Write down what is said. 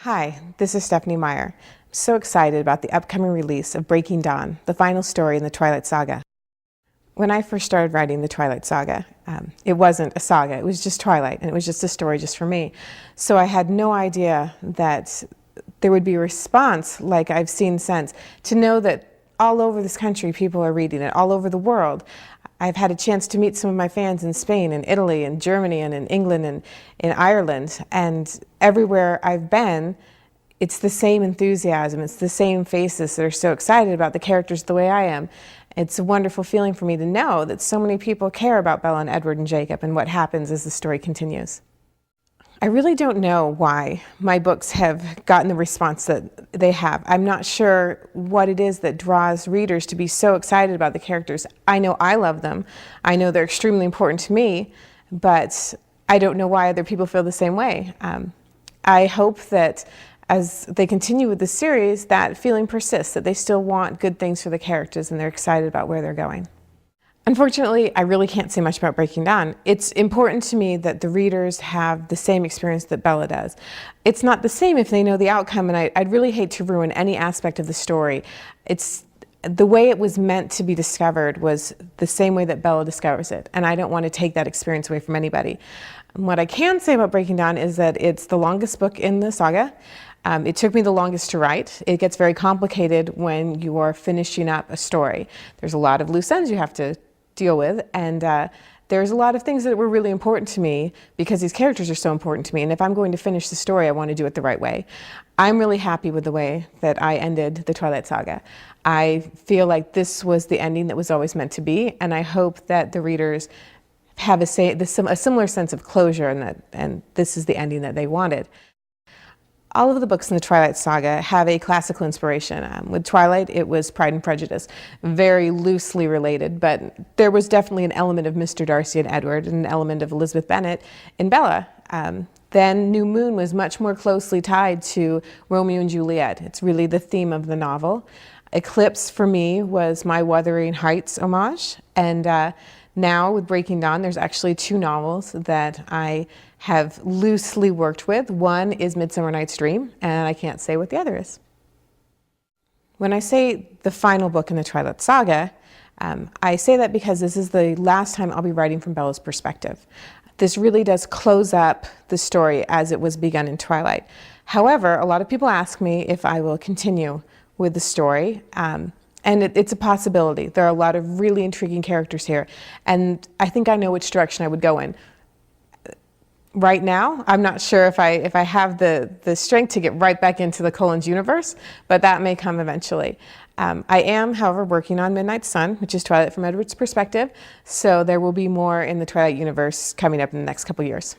Hi, this is Stephenie Meyer. I'm so excited about the upcoming release of Breaking Dawn, the final story in the Twilight Saga. When I first started writing the Twilight Saga, it wasn't a saga, it was just Twilight, and it was just a story just for me. So I had no idea that there would be a response like I've seen since, to know that all over this country people are reading it, all over the world. I've had a chance to meet some of my fans in Spain and Italy and Germany and in England and in Ireland, and everywhere I've been, it's the same enthusiasm, it's the same faces that are so excited about the characters the way I am. It's a wonderful feeling for me to know that so many people care about Bella and Edward and Jacob and what happens as the story continues. I really don't know why my books have gotten the response that they have. I'm not sure what it is that draws readers to be so excited about the characters. I know I love them. I know they're extremely important to me, but I don't know why other people feel the same way. I hope that as they continue with the series, that feeling persists, that they still want good things for the characters and they're excited about where they're going. Unfortunately, I really can't say much about Breaking Dawn. It's important to me that the readers have the same experience that Bella does. It's not the same if they know the outcome, and I'd really hate to ruin any aspect of the story. It's the way it was meant to be discovered was the same way that Bella discovers it, and I don't want to take that experience away from anybody. What I can say about Breaking Dawn is that it's the longest book in the saga. It took me the longest to write. It gets very complicated when you are finishing up a story. There's a lot of loose ends you have to deal with, and there's a lot of things that were really important to me because these characters are so important to me, and if I'm going to finish the story, I want to do it the right way. I'm really happy with the way that I ended the Twilight Saga. I feel like this was the ending that was always meant to be, and I hope that the readers have a similar sense of closure, and this is the ending that they wanted. All of the books in the Twilight Saga have a classical inspiration. With Twilight, it was Pride and Prejudice, very loosely related, but there was definitely an element of Mr. Darcy and Edward and an element of Elizabeth Bennet in Bella. Then New Moon was much more closely tied to Romeo and Juliet. It's really the theme of the novel. Eclipse, for me, was my Wuthering Heights homage, and now with Breaking Dawn, there's actually two novels that I have loosely worked with. One is Midsummer Night's Dream, and I can't say what the other is. When I say the final book in the Twilight Saga, I say that because this is the last time I'll be writing from Bella's perspective. This really does close up the story as it was begun in Twilight. However, a lot of people ask me if I will continue with the story. And it's a possibility. There are a lot of really intriguing characters here, and I think I know which direction I would go in. Right now, I'm not sure if I have the strength to get right back into the Collins universe, but that may come eventually. I am, however, working on Midnight Sun, which is Twilight from Edward's perspective, so there will be more in the Twilight universe coming up in the next couple years.